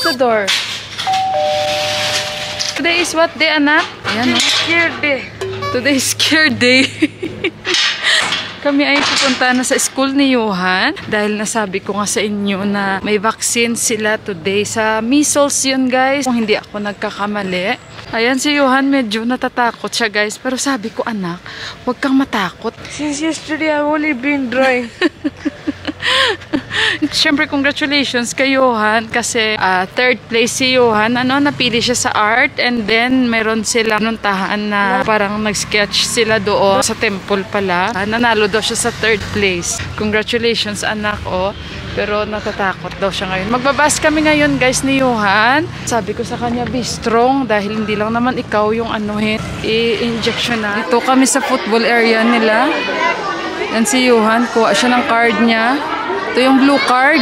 the door. Today is what day, anak? Ayan, oh. Scared day. Today is scared day. Kami ay pupunta na sa school ni Johan dahil nasabi ko nga sa inyo na may vaccine sila today sa measles yun, guys. Kung hindi ako nagkakamali. Ayan si Johan, medyo natatakot siya, guys. Pero sabi ko, anak, huwag kang matakot. Since yesterday, I've only been dry. Siyempre, congratulations kay Johan kasi third place si Johan. Napili siya sa art and then meron sila nuntahan na parang nag-sketch sila doon sa temple pala. Nanalo daw siya sa third place. Congratulations, anak, oh. Pero natatakot daw siya ngayon. Magbabas kami ngayon, guys, ni Johan. Sabi ko sa kanya, be strong dahil hindi lang naman ikaw yung i-injection na. Dito kami sa football area nila. Yan si Johan, kuha siya ng card niya. Ito yung blue card.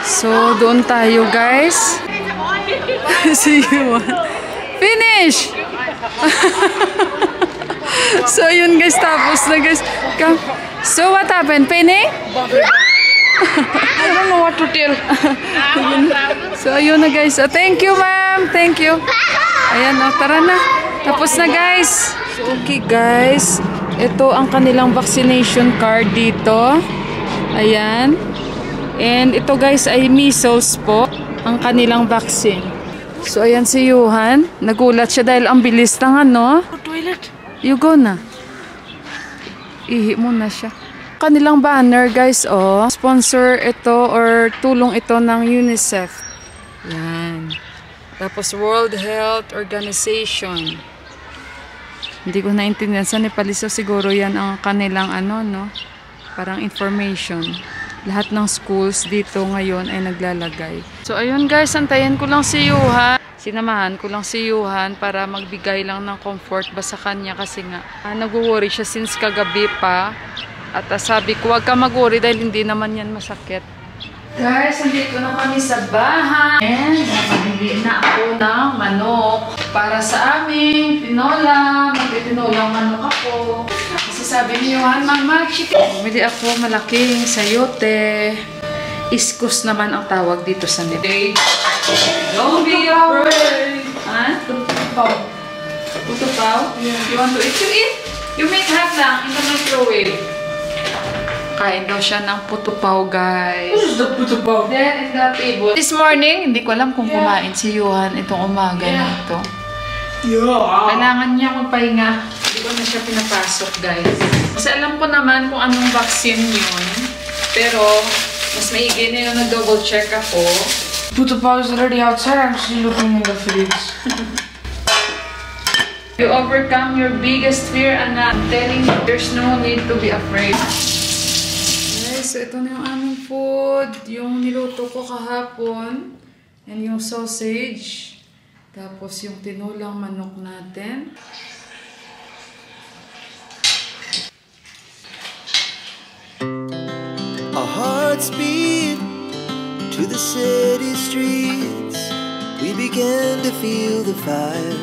So, doon tayo, guys. Si Johan. Finish! So, yun, guys. Tapos na, guys. So, what happened? Penny? I don't know what to tell. So, ayun na, guys. Thank you, ma'am. Thank you. Ayan, tara na. Tapos na, guys. So, okay, guys. Ito ang kanilang vaccination card dito. Ayan. And ito, guys, ay measles po. Ang kanilang vaccine. So, ayan si Johan. Nagulat siya dahil ang bilis ng Toilet. You go na. Ihi muna siya. Kanilang banner, guys, oh. Sponsor ito or tulong ito ng UNICEF. Yan. Tapos World Health Organization. Hindi ko naintindihan. Sa Nepalese siguro yan ang kanilang parang information. Lahat ng schools dito ngayon ay naglalagay. So, ayun, guys. Antayin ko lang si Johan. Sinamahan ko lang si Johan para magbigay lang ng comfort ba sa kanya kasi nga nag-worry siya since kagabi pa. At sabi ko, huwag ka mag-worry dahil hindi naman yan masakit. Guys, nandito na kami sa bahay. And napabili na ako ng manok para sa aming tinola. Magtitinolang manok ako. Kasi sabi ni Johan, Mama, chicken. Bumili ako malaking sayote. Iskus naman ang tawag dito sa nila. Don't be afraid. Huh? Putupaw. Putupaw? Yeah. You want to eat? You eat. You make half lang in the microwave. Kain daw siya ng putupaw, guys. What is the putupaw? There in the table. This morning, hindi ko alam kung kumain si Johan itong umaga na ito. Yeah. Kailangan niya magpahinga. Hindi ko na siya pinapasok, guys. Kasi alam ko naman kung anong vaccine yun. Pero, mas maigi na yun na double check ako. Putupaw is already outside. I'm still looking in the fridge. You overcome your biggest fear and I'm telling you, there's no need to be afraid. Guys, so ito na yung aming food. Yung niluto ko kahapon. And yung sausage. Tapos yung tinulang manok natin. Our hearts beat to the city streets. We began to feel the fire.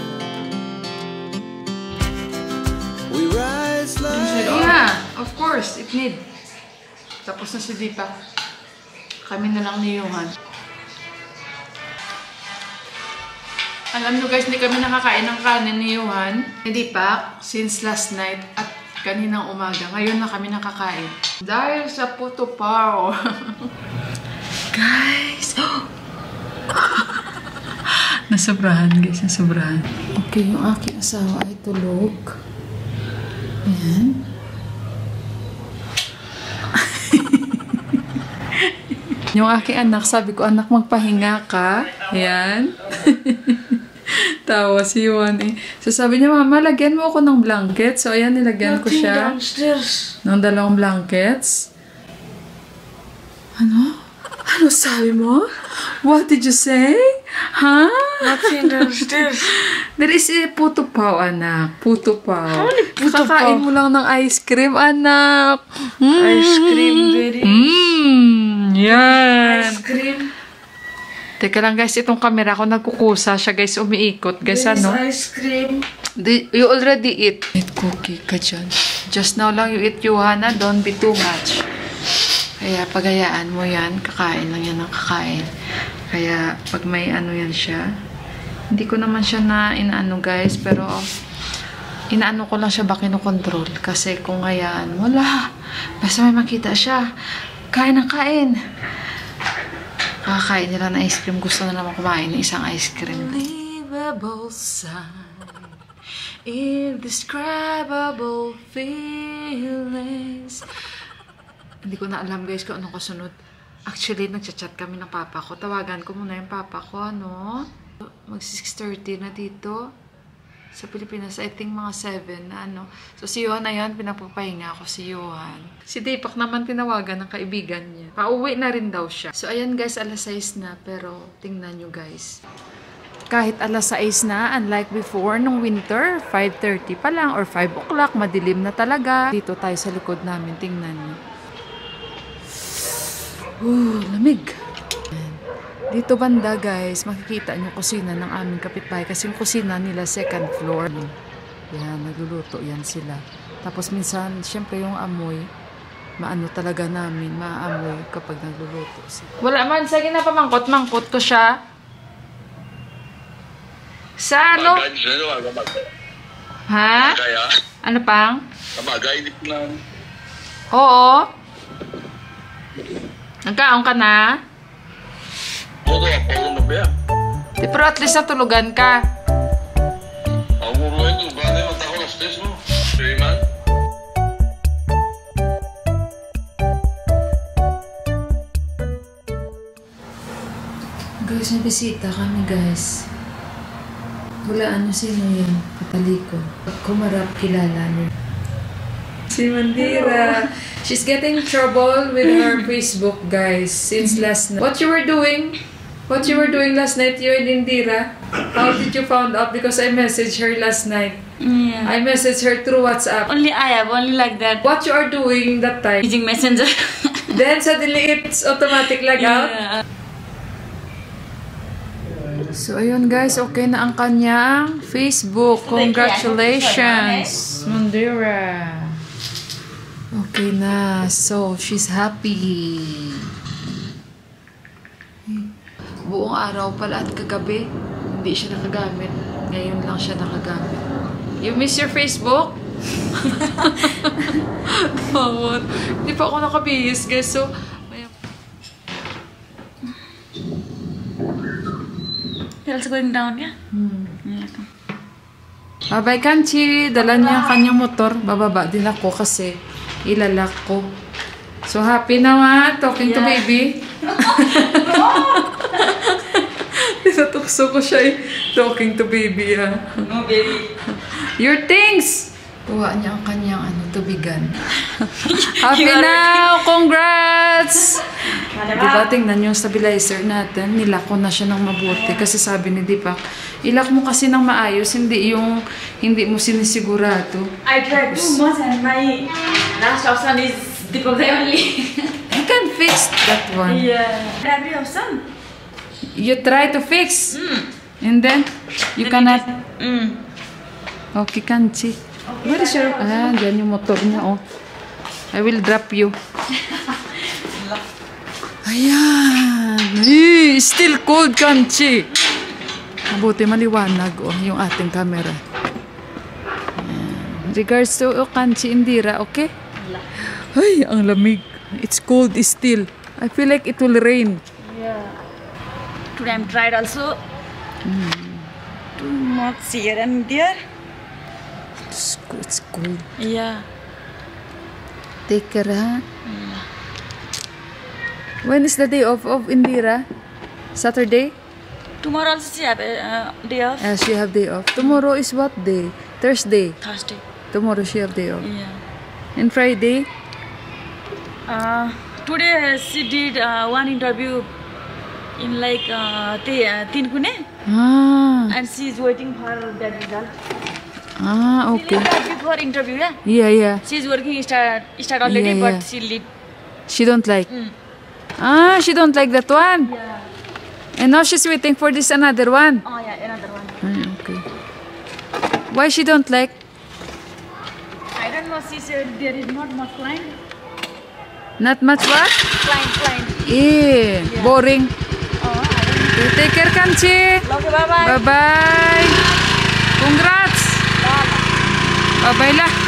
We rise like... Yeah, of course, it need. Tapos na si Deepak. Kami na lang ni Johan. Alam nyo, guys, hindi kami nakakain ng kanin ni Johan. Ni Deepak, since last night at kaninang umaga. Ngayon na kami nakakain. Dahil sa putupaw. Guys! Nasobrahan, guys. Nasobrahan. Okay, yung aking asawa ay tulog. Ayan. Yung aking anak, sabi ko, anak, magpahinga ka. Ayan. Tawa si Juan eh. So sabi niya, Mama, lagyan mo ako ng blanket. So ayan, nilagyan ko siya ng 2 blankets. Ano? Ano sabi mo? What did you say? Huh? Nothing downstairs. There is a putupaw, anak. Putupaw. How many putupaw? Kakain mo lang ng ice cream, anak. Ice cream, very. Yan. Ice cream. Teka lang, guys, itong camera ko nagkukusa siya, guys, umiikot. Guys, There is ano? ice cream. You already eat. Eat cookie ka dyan. Just now lang you eat, Johanna. Don't be too much. Kaya pagayaan mo yan, kakain lang yan ng kakain. Kaya pag may ano yan siya, hindi ko naman siya na inaano guys, pero inaano ko lang siya ba kinokontrol. Kasi kung ayan, wala. Basta may makita siya, kain ng kain. Kakain nila ng ice cream. Gusto na naman kumain ng isang ice cream. Unbelievable sign, indescribable feelings. Hindi ko na alam guys kung anong kasunod. Actually, nagchat-chat kami ng papa ko. Tawagan ko muna yung papa ko, ano? Mag 6:30 na dito. Sa Pilipinas, I think mga 7 na ano. So si Johan na yan, pinapapahinga ako si Johan. Si Deepak naman tinawagan ng kaibigan niya. Pauwi na rin daw siya. So ayan guys, alas 6 na. Pero tingnan nyo guys. Kahit alas 6 na, unlike before, nung winter, 5:30 pa lang or 5 o'clock, madilim na talaga. Dito tayo sa likod namin, tingnan nyo. Lamig. Dito banda guys, makikita nyo kusina ng aming kapitbahay kasi yung kusina nila second floor. Yan, nagluluto yan sila. Tapos minsan, syempre yung amoy, maano talaga namin, maamoy kapag nagluluto sila. Wala man, sige na pamangkot-mangkot ko siya. Sa ano? Ha? Ano pang? Oo. Nagkaon ka na? Di pero at least natulugan ka. Guys, may bisita kami guys. Hulaan nyo sino yan. Kataliko. Kumarap kilala niyo. Si Mandira. She's getting trouble with her Facebook, guys, since last night. What you were doing? What you were doing last night, you and Indira? How did you found out? Because I messaged her last night. Yeah. I messaged her through WhatsApp. Only I have, only like that. What you are doing that time? Using Messenger. Then suddenly it's automatic like out. Yeah. So ayun guys, okay na ang kanyang Facebook. Congratulations, Mandira. Okay na. So, she's happy. Buong araw pala at kagabi, hindi siya nakagamit. Ngayon lang siya nakagamit. You miss your Facebook? Bawat. Hindi pa ako nakabihis, guys. So, It's going down, yeah? Bye-bye, Kanchi. Dala niya ang kanyang motor. Bababa din ako kasi ilalak ko. So, happy naman. Talking to baby. Tinatukso ko siya eh. Talking to baby, No, baby. Your things! Kuha niya ang kanyang tubigan. Happy now! Congrats! Diba, tingnan yung stabilizer natin. Nilak ko na siya ng mabuti. Kasi sabi ni Deepak, ilak mo kasi ng maayos, hindi mo sinisigurado. I tried too much and my last option is Deepak only. You can fix that one. Yeah. Every option. You try to fix. And then, you cannot... Okay, Kanchi. Where is your... dyan yung motor niya, oh. I will drop you. Ayan. Still cold, Kanchi. Mabuti maliwanag, oh, yung ating camera. Ayan. Regards to Kanchi Indira, okay? Ay, ang lamig. It's cold still. I feel like it will rain. Yeah. Today I'm tried also. Too much here and there. It's cold. Yeah. Take care, ha? When is the day off of Indira? Saturday? Tomorrow also she have a day off. She have day off. Tomorrow is what day? Thursday. Thursday. Tomorrow she have day off. Yeah. And Friday? Today she did one interview in like Tinkune. And she is waiting for that result. Okay. Before interview, yeah? Yeah. She is working start already, Yeah, but yeah. she leave. She don't like? She don't like that one? Yeah. And now she's waiting for this another one? Oh yeah, another one. Okay. Why she don't like? I don't know, she said there is not much client. Not much what? Client. Boring. Oh, Take care, Kanchi. okay, bye-bye. Bye-bye. Congrats. Bye-bye lah.